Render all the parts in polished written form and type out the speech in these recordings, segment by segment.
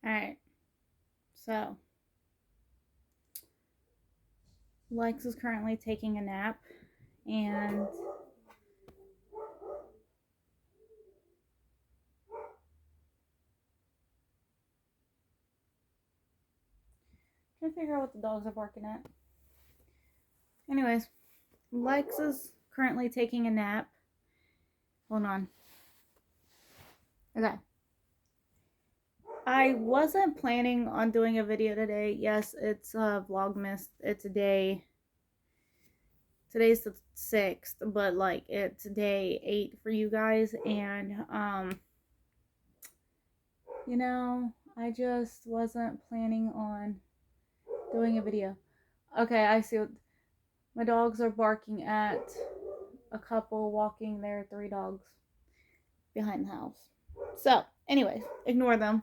Alright, so Lex is currently taking a nap, and trying to figure out what the dogs are barking at. Anyways, Lex is currently taking a nap. Hold on. Okay. I wasn't planning on doing a video today. Yes, it's vlogmas. It's a day. Today's the 6th, but like it's day 8 for you guys, and I just wasn't planning on doing a video. Okay, I see what my dogs are barking at a couple walking their 3 dogs behind the house. So, anyways, ignore them.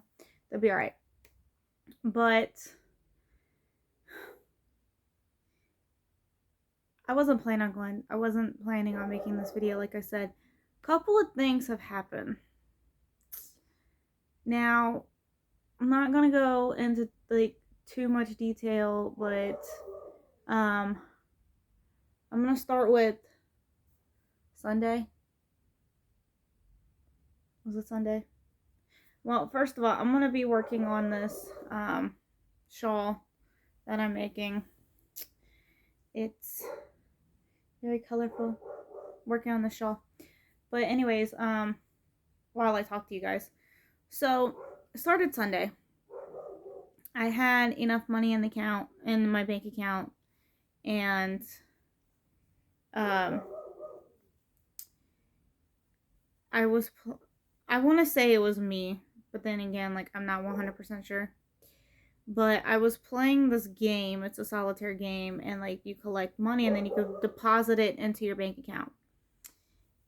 They'll be alright. But I wasn't planning on making this video. Like I said, a couple of things have happened. Now, I'm not gonna go into like too much detail, but I'm gonna start with Sunday. Was it Sunday? Well, first of all, I'm gonna be working on this shawl that I'm making. It's very colorful. Working on the shawl. But anyways, while I talk to you guys. So, it started Sunday. I had enough money in my bank account, and I want to say it was me, but then again, like, I'm not 100% sure. But I was playing this game. It's a solitaire game, and like you collect money and then you go deposit it into your bank account.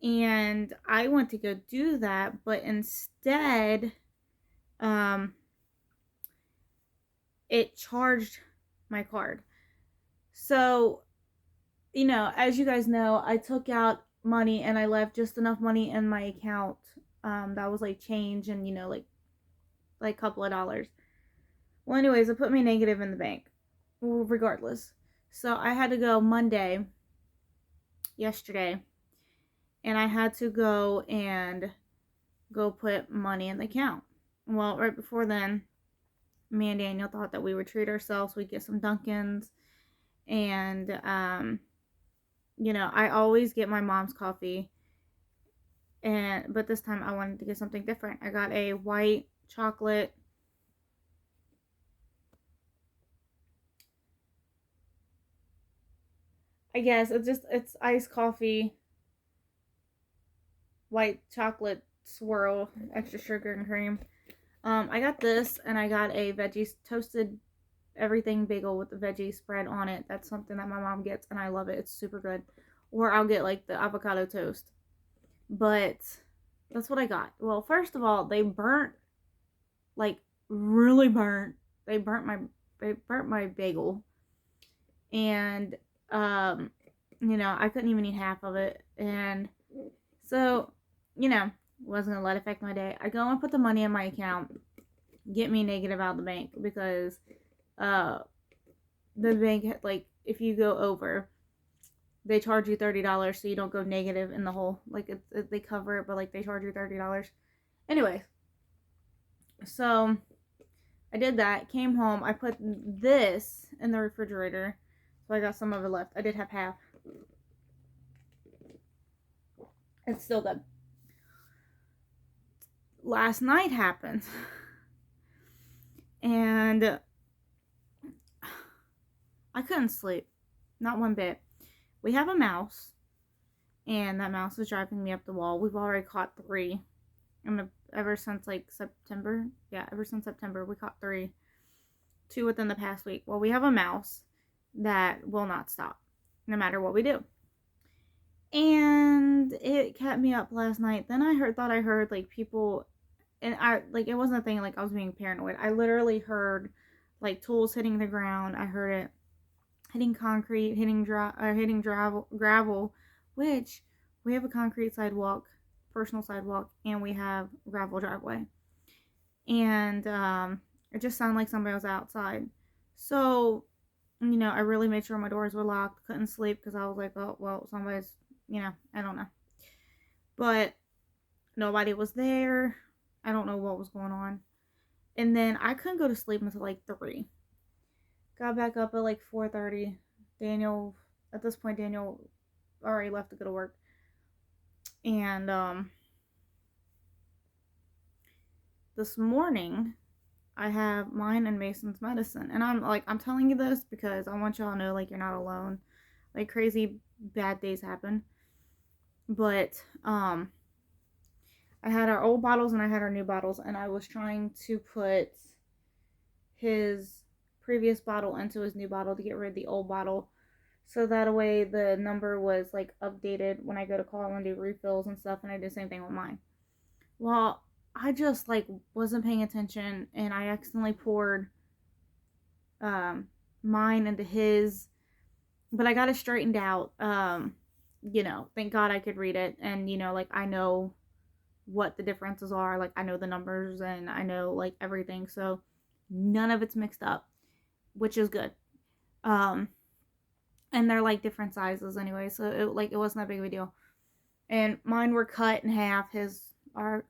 And I went to go do that, but instead, it charged my card. So, as you guys know, I took out money and I left just enough money in my account. That was like change and like a couple of dollars. Well, anyways, it put me negative in the bank, regardless. So I had to go Monday, yesterday, and I had to go put money in the account. Well, right before then, me and Daniel thought that we would treat ourselves. We'd get some Dunkins, and I always get my mom's coffee, but this time I wanted to get something different. I got a white chocolate. I guess it's iced coffee, white chocolate swirl, extra sugar and cream. I got this, and I got a veggie toasted everything bagel with the veggie spread on it. That's something that my mom gets, and I love it. It's super good. Or I'll get like the avocado toast. But that's what I got. Well, first of all, they burnt, like really burnt. They burnt my bagel, and I couldn't even eat half of it, and so wasn't gonna let it affect my day. I go and put the money in my account, get me negative out of the bank, because the bank, like, if you go over, they charge you $30 so you don't go negative in the hole. Like, they cover it, but like they charge you $30. Anyway, so I did that, came home, I put this in the refrigerator, so I got some of it left. I did have half. It's still good. Last night happened, and I couldn't sleep, not one bit. We have a mouse, and that mouse is driving me up the wall. We've already caught 3, and ever since like September. Yeah, ever since September we caught 3, 2 within the past week. Well, we have a mouse that will not stop, no matter what we do. And it kept me up last night. Then thought I heard like people, and it wasn't a thing like I was being paranoid. I literally heard like tools hitting the ground. I heard it hitting concrete, hitting gravel, which we have a concrete sidewalk, personal sidewalk, and we have gravel driveway. And It just sounded like somebody was outside. So, I really made sure my doors were locked. Couldn't sleep because I was like, oh, well, somebody's, I don't know. But nobody was there. I don't know what was going on. And then I couldn't go to sleep until like 3. Got back up at like 4:30. At this point, Daniel already left to go to work. And this morning, I have mine and Mason's medicine. And I'm telling you this because I want y'all to know, like, you're not alone. Like, crazy bad days happen. But I had our old bottles and I had our new bottles, and I was trying to put his previous bottle into his new bottle to get rid of the old bottle, so that way the number was like updated when I go to call and do refills and stuff. And I did the same thing with mine. Well, I just like wasn't paying attention, and I accidentally poured mine into his, but I got it straightened out. Thank God I could read it, and like I know what the differences are. Like I know the numbers and I know like everything, so none of it's mixed up, which is good. And they're like different sizes anyway, so it wasn't that big of a deal. And mine were cut in half. His are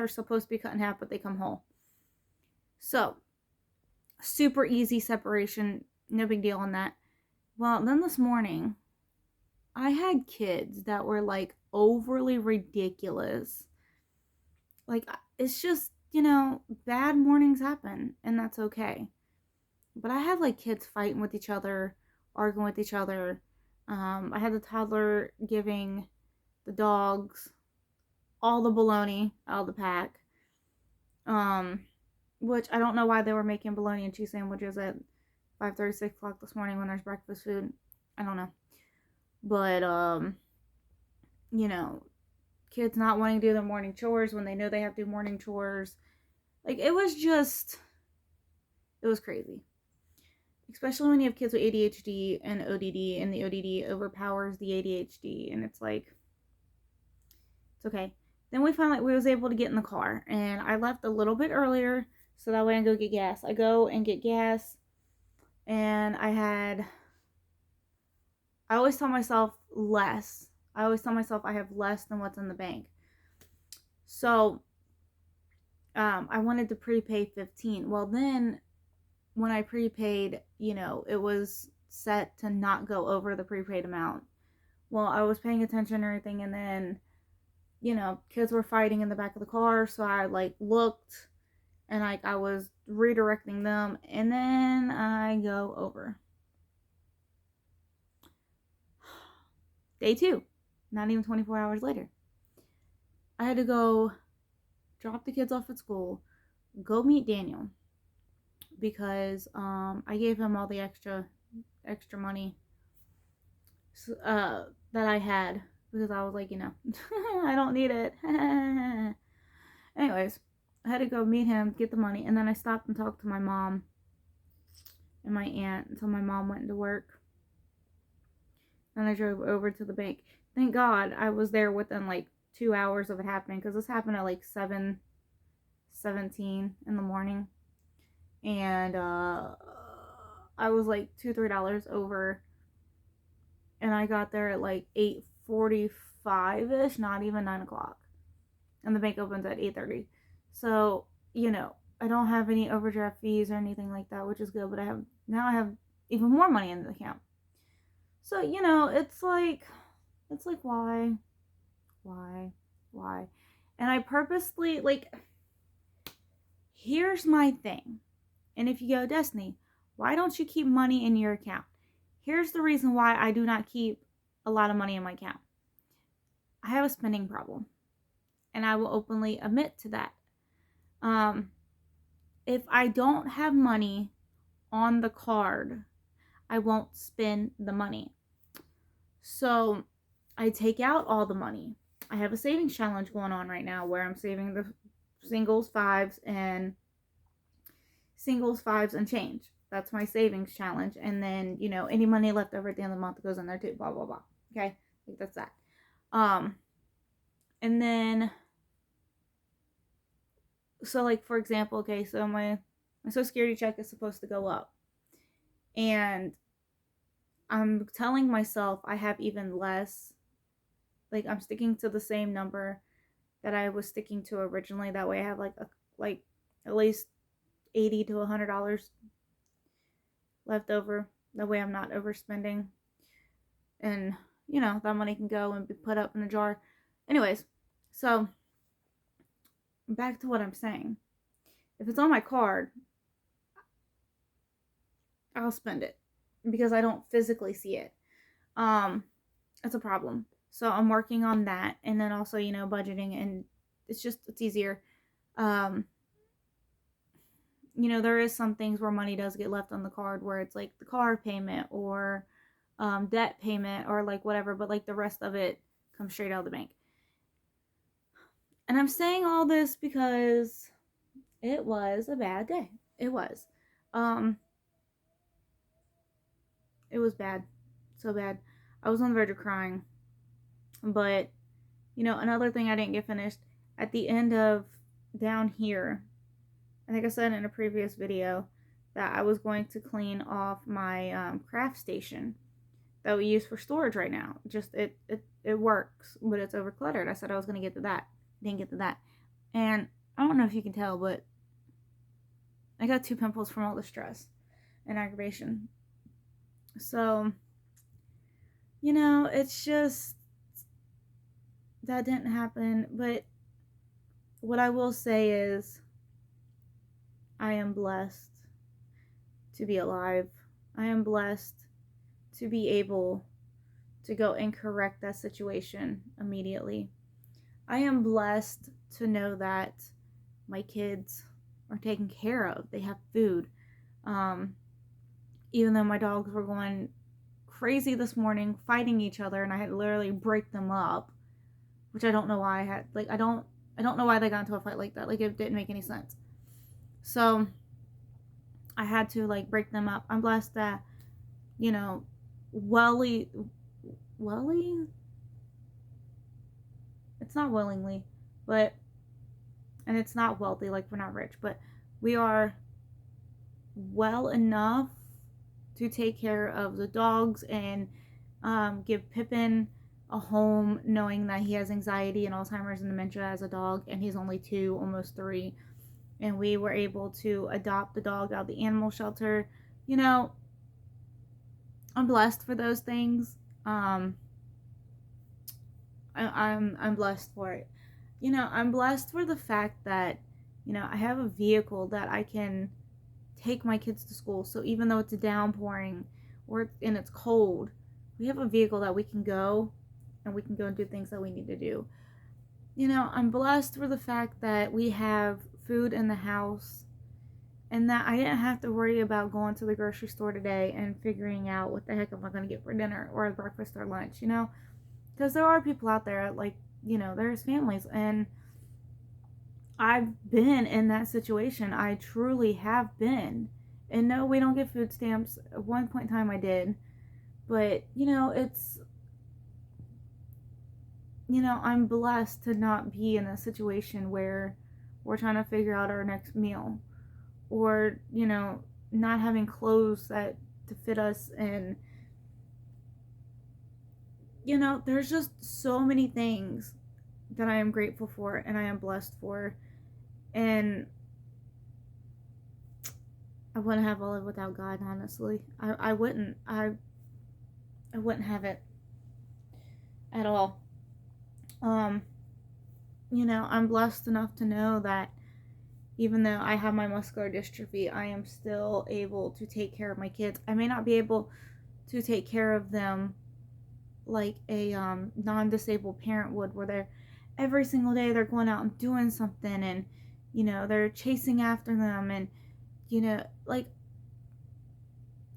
supposed to be cut in half, but they come whole. So super easy separation, no big deal on that. Well, then this morning, I had kids that were like overly ridiculous. Like, it's just, bad mornings happen, and that's okay. But I had like kids fighting with each other, arguing with each other. I had the toddler giving the dogs all the bologna out of the pack. Which I don't know why they were making bologna and cheese sandwiches at 5:30, 6 o'clock this morning when there's breakfast food. I don't know. But, kids not wanting to do their morning chores when they know they have to do morning chores. Like, it was crazy. Especially when you have kids with ADHD and ODD, and the ODD overpowers the ADHD, and it's like, it's okay. Then we was able to get in the car, and I left a little bit earlier so that way I can go get gas. I go and get gas, and I always tell myself less. I always tell myself I have less than what's in the bank. So, I wanted to prepay 15. Well, then when I prepaid, it was set to not go over the prepaid amount. Well, I was paying attention and everything, and then, kids were fighting in the back of the car, so I, like, looked, and, like, I was redirecting them, and then I go over. Day 2, not even 24 hours later. I had to go drop the kids off at school, go meet Daniel, because I gave him all the extra money that I had, because I was like, I don't need it. Anyways, I had to go meet him, get the money, and then I stopped and talked to my mom and my aunt until my mom went to work. Then I drove over to the bank. Thank God I was there within like 2 hours of it happening, because this happened at like 7:17 in the morning. And I was like $2-3 over, and I got there at like 8:45ish, not even 9 o'clock, and the bank opens at 8:30. So I don't have any overdraft fees or anything like that, which is good. But I have even more money in the account. So it's like why, and I purposely, like, here's my thing. And if you go, Destiny, why don't you keep money in your account? Here's the reason why I do not keep a lot of money in my account. I have a spending problem, and I will openly admit to that. If I don't have money on the card, I won't spend the money. So I take out all the money. I have a savings challenge going on right now where I'm saving the singles, fives, and change. That's my savings challenge. And then, any money left over at the end of the month goes in there too, blah, blah, blah. Okay? I think that's that. And then, so like, for example, okay, so My social security check is supposed to go up. And I'm telling myself I have even less. Like, I'm sticking to the same number that I was sticking to originally. That way I have like at least $80 to $100 left over. That way I'm not overspending. And, that money can go and be put up in a jar. Anyways, so back to what I'm saying. If it's on my card, I'll spend it because I don't physically see it. It's a problem. So I'm working on that, and then also, budgeting, and it's easier. Um, there is some things where money does get left on the card where it's like the car payment or debt payment or like whatever, but like the rest of it comes straight out of the bank. And I'm saying all this because it was a bad day. It was. It was bad. So bad. I was on the verge of crying. But, another thing I didn't get finished at the end of down here, I think I said in a previous video that I was going to clean off my craft station that we use for storage right now. Just it works, but it's overcluttered. I said I was going to get to that. Didn't get to that. And I don't know if you can tell, but I got 2 pimples from all the stress and aggravation. So, it's just that didn't happen. But what I will say is I am blessed to be alive. I am blessed to be able to go and correct that situation immediately. I am blessed to know that my kids are taken care of. They have food. Even though my dogs were going crazy this morning, fighting each other, and I had to literally break them up, which I don't know why I had. Like, I don't know why they got into a fight like that. Like, it didn't make any sense. So I had to like break them up. I'm blessed that, Welly, it's not willingly, but, and it's not wealthy, like we're not rich, but we are well enough to take care of the dogs and give Pippin a home, knowing that he has anxiety and Alzheimer's and dementia as a dog, and he's only 2, almost 3. And we were able to adopt the dog out of the animal shelter. I'm blessed for those things. I'm blessed for it. I'm blessed for the fact that, I have a vehicle that I can take my kids to school. So even though it's downpouring and it's cold, we have a vehicle that we can go and do things that we need to do. I'm blessed for the fact that we have food in the house and that I didn't have to worry about going to the grocery store today and figuring out what the heck am I going to get for dinner or breakfast or lunch, because there are people out there, like, there's families, and I've been in that situation. I truly have been. And no, we don't get food stamps. At one point in time I did. But, it's, I'm blessed to not be in a situation where we're trying to figure out our next meal. Or, not having clothes to fit us. And, there's just so many things that I am grateful for and I am blessed for. And I wouldn't have all of it without God, honestly. I wouldn't. I wouldn't have it at all. I'm blessed enough to know that even though I have my muscular dystrophy, I am still able to take care of my kids. I may not be able to take care of them like a non-disabled parent would, where they're every single day they're going out and doing something, and they're chasing after them, and like,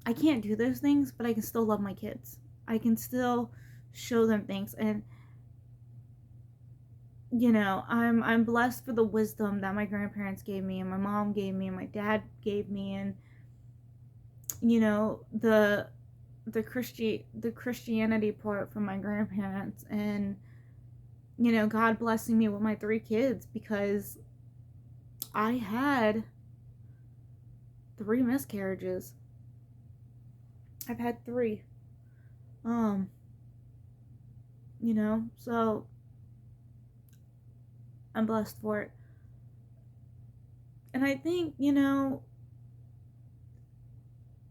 I can't do those things, but I can still love my kids. I can still show them things, and I'm blessed for the wisdom that my grandparents gave me, and my mom gave me, and my dad gave me, and the Christianity part from my grandparents, and God blessing me with my 3 kids, because I had 3 miscarriages. I've had 3. You know, so I'm blessed for it. And I think, you know,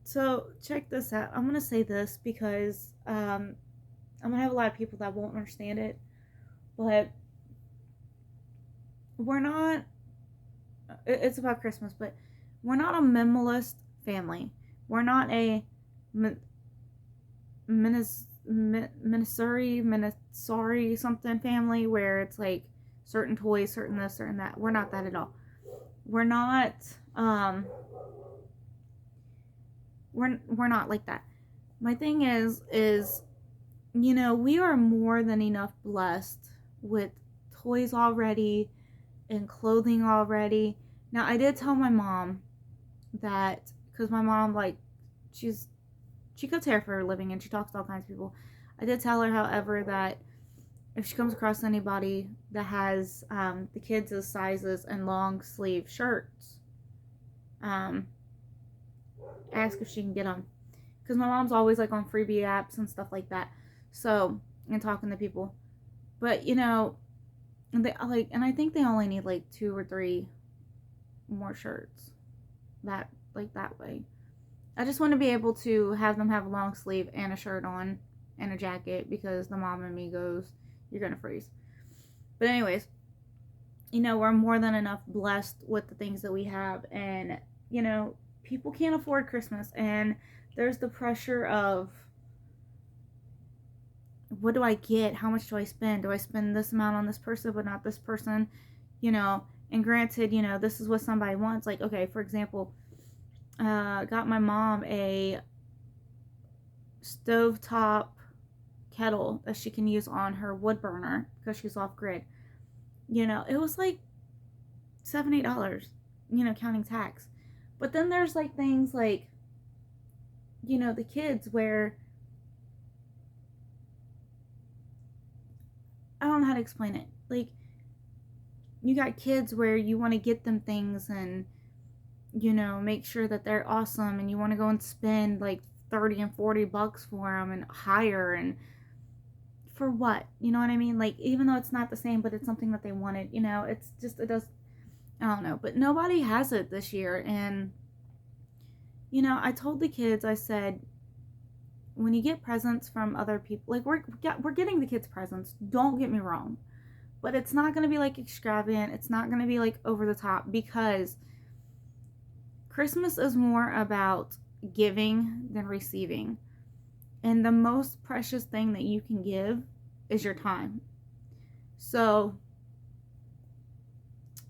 so check this out. I'm gonna say this because I'm gonna have a lot of people that won't understand it, but we're not. It's about Christmas, but we're not a minimalist family. We're not a Minnesota something family where it's like certain toys, certain this, certain that. We're not that at all. We're not. We're not like that. My thing is you know, we are more than enough blessed with toys already and clothing already. Now, I did tell my mom that, because my mom, like, she cuts hair for a living and she talks to all kinds of people. I did tell her, however, that if she comes across anybody that has the kids' sizes and long sleeve shirts, ask if she can get them. Because my mom's always like on freebie apps and stuff like that. So, and talking to people. But, you know, they like, and I think they only need like 2 or 3 more shirts. That way. I just want to be able to have them have a long sleeve and a shirt on and a jacket, because the mom in me goes, you're gonna freeze. But anyways, you know, we're more than enough blessed with the things that we have, and you know, people can't afford Christmas, and there's the pressure of, what do I get? How much do I spend? Do I spend this amount on this person but not this person? You know, and granted, you know, this is what somebody wants. Like, okay, for example, got my mom a stovetop kettle that she can use on her wood burner because she's off grid. You know, it was like $7-8, you know, counting tax. But then there's like things like, you know, the kids where, I don't know how to explain it. Like, you got kids where you want to get them things and, you know, make sure that they're awesome, and you want to go and spend like 30 and 40 bucks for them and hire, and for what? You know what I mean? Like, even though it's not the same, but it's something that they wanted, you know, it's just, it does, I don't know, but nobody has it this year. And, you know, I told the kids, I said, when you get presents from other people, like, we're getting the kids presents, don't get me wrong, but it's not going to be like extravagant. It's not going to be like over the top, because Christmas is more about giving than receiving. And the most precious thing that you can give is your time. So,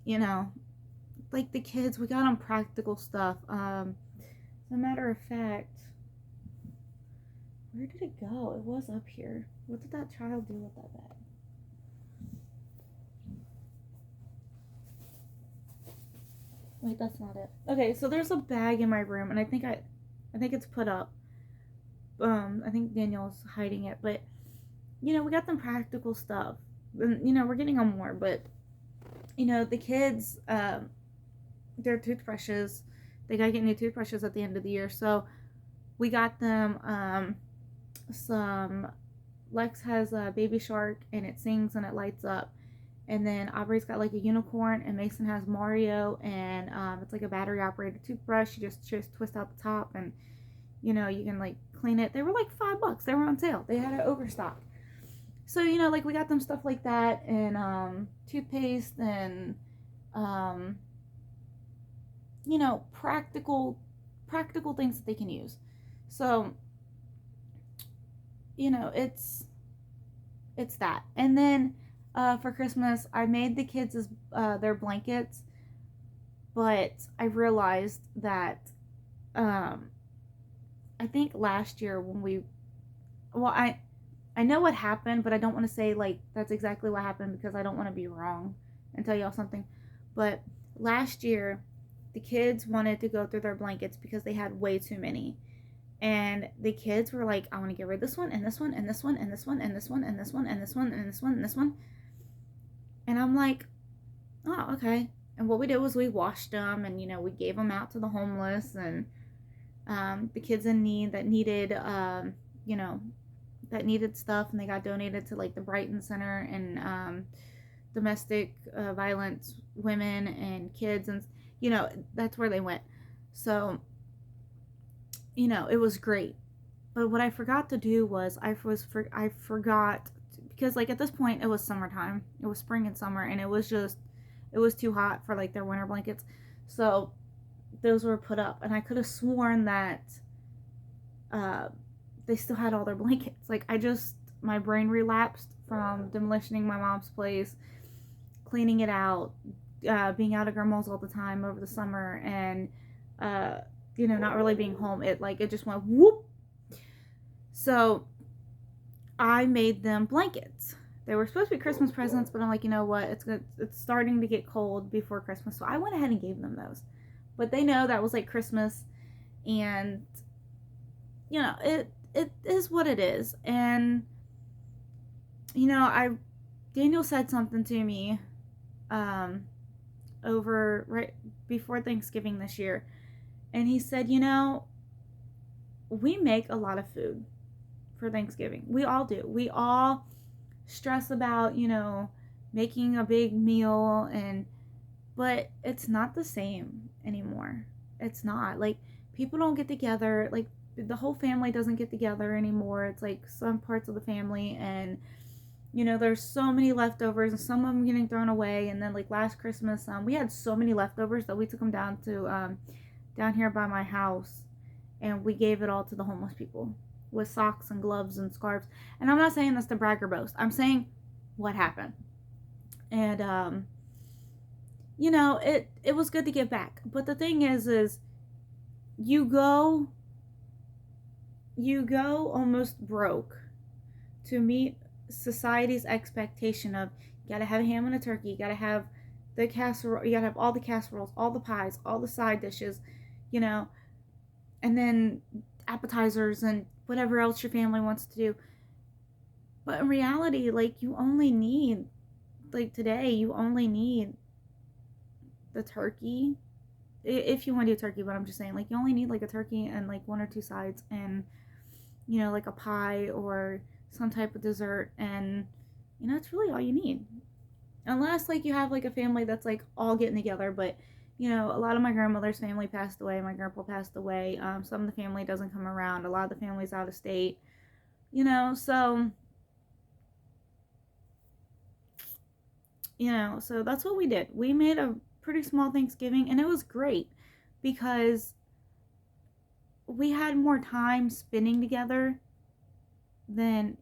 you know, like the kids, we got them practical stuff. As a matter of fact, where did it go? It was up here. What did that child do with that bag? Wait, that's not it. Okay, so there's a bag in my room, and I think it's put up. I think Daniel's hiding it, but you know, we got them practical stuff, and you know, we're getting them more. But you know, the kids, their toothbrushes, they gotta get new toothbrushes at the end of the year, so we got them some. Lex has a Baby Shark, and it sings and it lights up. And then Aubrey's got like a unicorn, and Mason has Mario, and it's like a battery operated toothbrush. You just twist out the top, and you know, you can like clean it. They were like $5. They were on sale. They had an overstock. So, you know, like we got them stuff like that, and toothpaste, and you know, practical things that they can use. So, you know, it's that. And then for Christmas, I made the kids their blankets, but I realized that I think last year when I know what happened, but I don't want to say like that's exactly what happened, because I don't want to be wrong and tell y'all something. But last year, the kids wanted to go through their blankets because they had way too many. And the kids were like, I want to get rid of this one, and this one, and this one, and this one, and this one, and this one, and this one, and this one, and this one. And I'm like, oh, okay. And what we did was we washed them, and we gave them out to the homeless and the kids in need that needed you know that needed stuff, and they got donated to like the Brighton Center and domestic violence women and kids, and that's where they went. So it was great. But what I forgot to do was I forgot, because like at this point it was summertime, it was spring and summer, and it was too hot for like their winter blankets, so those were put up, and I could have sworn that uh, they still had all their blankets. Like my brain relapsed from demolishing my mom's place, cleaning it out, being out of grandma's all the time over the summer, and not really being home. It just went whoop. So I made them blankets. They were supposed to be Christmas presents, but I'm like, you know what? It's starting to get cold before Christmas, so I went ahead and gave them those. But they know that was like Christmas, and it is what it is. And Daniel said something to me over right before Thanksgiving this year, and he said, we make a lot of food for Thanksgiving. We all do. We all stress about, making a big meal, but it's not the same anymore. It's not. Like, people don't get together. Like, the whole family doesn't get together anymore. It's like some parts of the family, and there's so many leftovers, and some of them getting thrown away. And then like last Christmas, we had so many leftovers that we took them down to down here by my house, and we gave it all to the homeless people with socks and gloves and scarves. And I'm not saying this to brag or boast. I'm saying what happened. And it was good to give back. But the thing is you go almost broke to meet society's expectation of, you gotta have a ham and a turkey, you gotta have the casserole, you gotta have all the casseroles, all the pies, all the side dishes, and then appetizers and whatever else your family wants to do. But in reality, like, you only need, like today, you only need the turkey, if you want to do turkey. But I'm just saying, like, you only need like a turkey and like one or two sides, and like a pie or some type of dessert, and it's really all you need. Unless like you have like a family that's like all getting together. But a lot of my grandmother's family passed away, my grandpa passed away, some of the family doesn't come around, a lot of the family's out of state, so so that's what we did. We made a pretty small Thanksgiving, and it was great because we had more time spending together than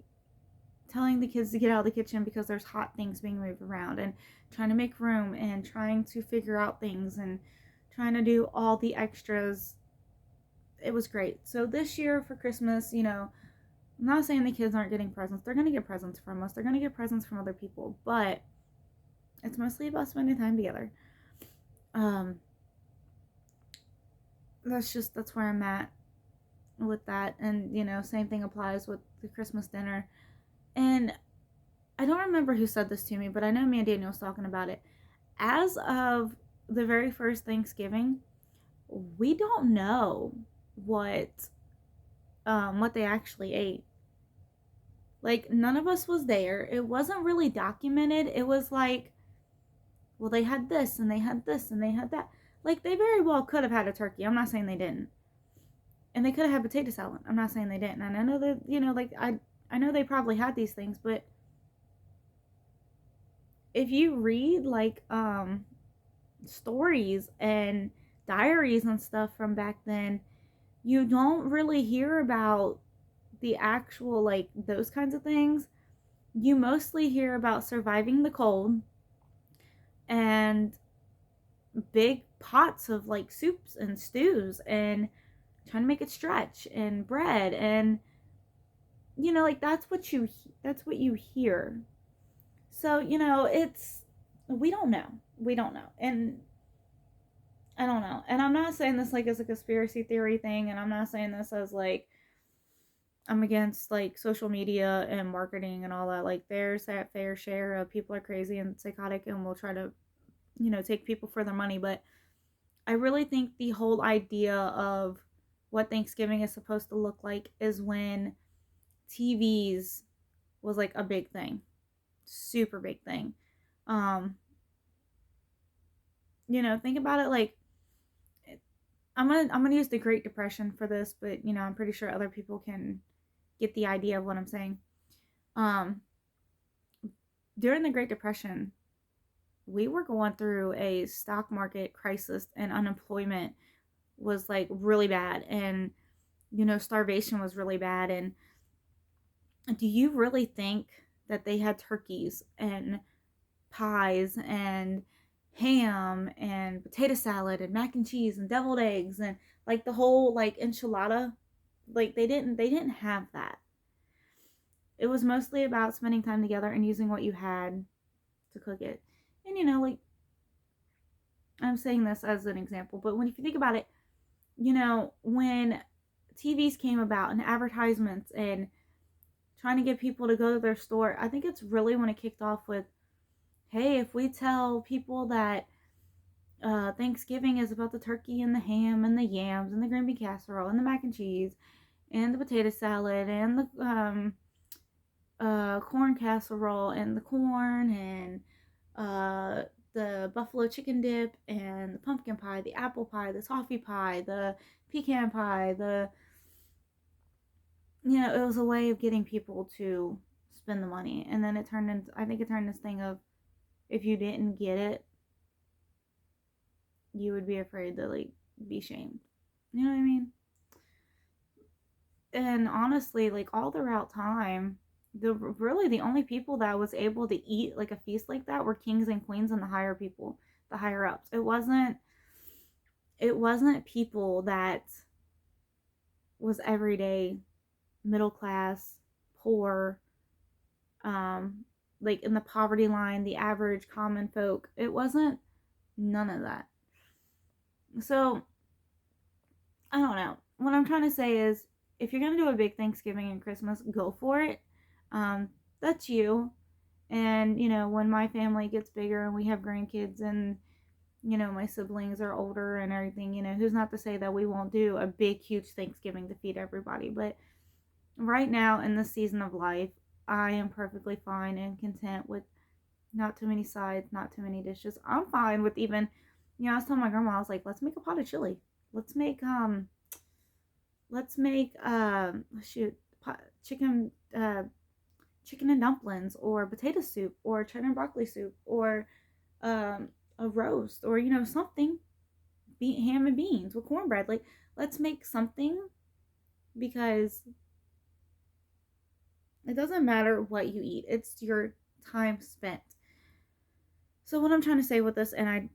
telling the kids to get out of the kitchen because there's hot things being moved around, and trying to make room, and trying to figure out things, and trying to do all the extras. It was great. So this year for Christmas, I'm not saying the kids aren't getting presents. They're going to get presents from us. They're going to get presents from other people. But it's mostly about spending time together. That's where I'm at with that. And, same thing applies with the Christmas dinner. And I don't remember who said this to me, but I know me and Daniel was talking about it. As of the very first Thanksgiving, we don't know what they actually ate. Like, none of us was there. It wasn't really documented. It was like, well, they had this, and they had this, and they had that. Like, they very well could have had a turkey. I'm not saying they didn't. And they could have had potato salad. I'm not saying they didn't. And I know that, like, I know they probably had these things, but if you read like stories and diaries and stuff from back then, you don't really hear about the actual, like, those kinds of things. You mostly hear about surviving the cold and big pots of like soups and stews and trying to make it stretch, and bread, and like that's what you hear. So it's, we don't know, and I don't know. And I'm not saying this like as a conspiracy theory thing, and I'm not saying this as like I'm against like social media and marketing and all that. Like, there's that fair share of people are crazy and psychotic and will try to take people for their money, but I really think the whole idea of what Thanksgiving is supposed to look like is when TVs was like a big thing, super big thing. Um, think about it like I'm gonna use the Great Depression for this, but I'm pretty sure other people can get the idea of what I'm saying. Um, During the Great Depression, we were going through a stock market crisis, and unemployment was like really bad, and starvation was really bad. And do you really think that they had turkeys and pies and ham and potato salad and mac and cheese and deviled eggs and like the whole like enchilada? Like they didn't have that. It was mostly about spending time together and using what you had to cook it. And like, I'm saying this as an example, but if you think about it, when TVs came about and advertisements and trying to get people to go to their store, I think it's really when it kicked off with, hey, if we tell people that Thanksgiving is about the turkey and the ham and the yams and the green bean casserole and the mac and cheese and the potato salad and the corn casserole and the corn and the buffalo chicken dip and the pumpkin pie, the apple pie, the toffee pie, the pecan pie, it was a way of getting people to spend the money. And then I think it turned this thing of, if you didn't get it, you would be afraid to like be shamed. You know what I mean? And honestly, like all throughout time, the only people that was able to eat like a feast like that were kings and queens and the higher people, the higher ups. It wasn't people that was everyday middle class, poor, like in the poverty line, the average common folk. It wasn't none of that. So I don't know. What I'm trying to say is, if you're gonna do a big Thanksgiving and Christmas, go for it. That's you. And when my family gets bigger and we have grandkids and my siblings are older and everything, who's not to say that we won't do a big, huge Thanksgiving to feed everybody. But right now in this season of life, I am perfectly fine and content with not too many sides, not too many dishes. I'm fine with even, I was telling my grandma, I was like, let's make a pot of chili. Let's make shoot, chicken chicken and dumplings, or potato soup, or cheddar and broccoli soup, or a roast, or something, ham and beans with cornbread. Like, let's make something, because it doesn't matter what you eat, it's your time spent. So what I'm trying to say with this, and I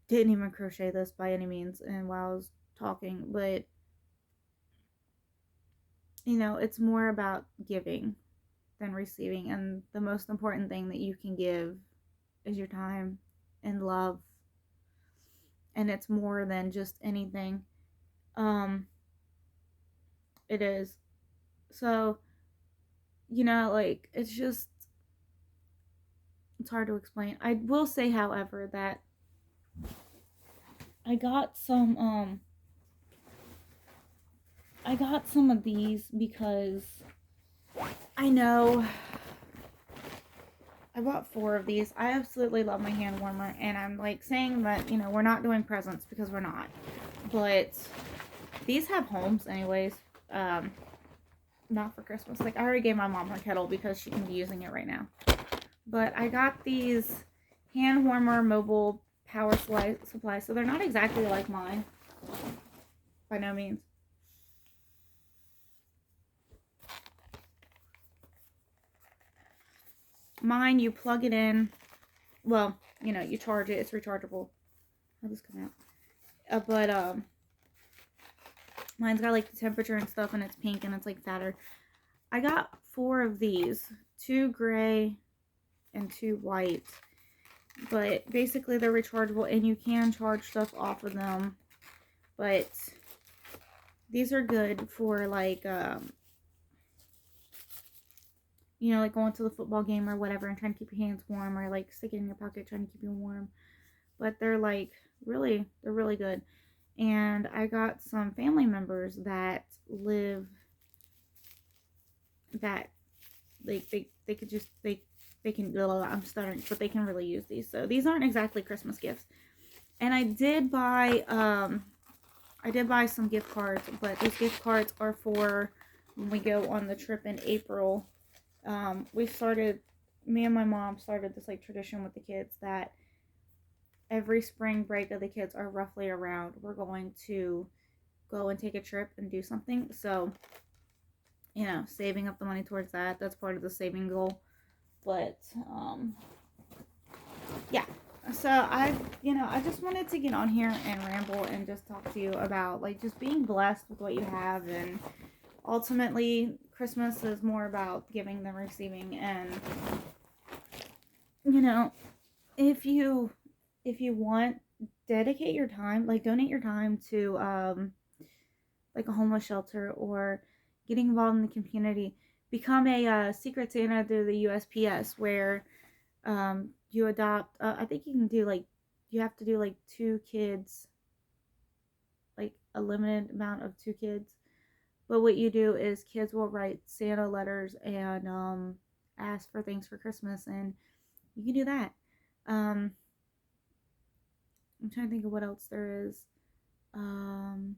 didn't even crochet this by any means and while I was talking, but it's more about giving than receiving, and the most important thing that you can give is your time and love, and it's more than just anything. It is. So like, it's hard to explain. I will say, however, that I got some of these because I know I bought 4 of these. I absolutely love my hand warmer, and I'm like saying that, we're not doing presents, because we're not. But these have homes anyways. Not for Christmas. Like, I already gave my mom her kettle because she can be using it right now. But I got these hand warmer mobile power supply. So they're not exactly like mine. By no means. Mine, you plug it in. Well, you charge it. It's rechargeable. How'd this come out? But mine's got like the temperature and stuff, and it's pink and it's like fatter. I got 4 of these. 2 gray and 2 white. But basically they're rechargeable, and you can charge stuff off of them. But these are good for like like going to the football game or whatever and trying to keep your hands warm, or like stick it in your pocket trying to keep you warm. but they're like they're really good. And I got some family members that live that they could just they can I'm stuttering, but they can really use these. So these aren't exactly Christmas gifts. And I did buy some gift cards, but these gift cards are for when we go on the trip in April. Me and my mom started this like tradition with the kids that every spring break of the kids are roughly around, we're going to go and take a trip and do something. So, saving up the money towards that, that's part of the saving goal. But, yeah. So I just wanted to get on here and ramble and just talk to you about like just being blessed with what you have, and ultimately Christmas is more about giving than receiving. And if you want, dedicate your time, like donate your time to like a homeless shelter, or getting involved in the community. Become a secret Santa through the USPS, where you adopt. I think you can do like, you have to do like 2 kids, like a limited amount of 2 kids. But what you do is kids will write Santa letters and ask for things for Christmas, and you can do that. I'm trying to think of what else there is. Um,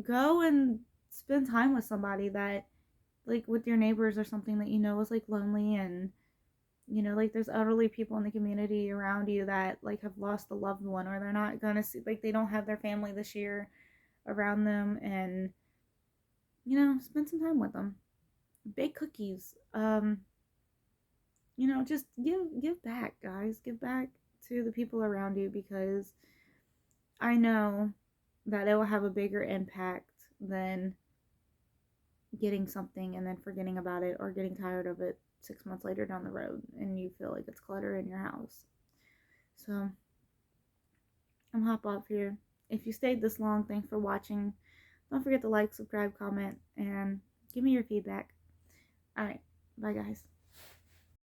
Go and spend time with somebody that, like, with your neighbors or something that is like lonely, and like there's elderly people in the community around you that like have lost a loved one, or they're not gonna see, like they don't have their family this year around them, and spend some time with them. Bake cookies. Just give back, guys. Give back to the people around you, because I know that it will have a bigger impact than getting something and then forgetting about it, or getting tired of it 6 months later down the road and you feel like it's clutter in your house. So I'm hop off here. If you stayed this long, thanks for watching. Don't forget to like, subscribe, comment, and give me your feedback. Alright, bye guys.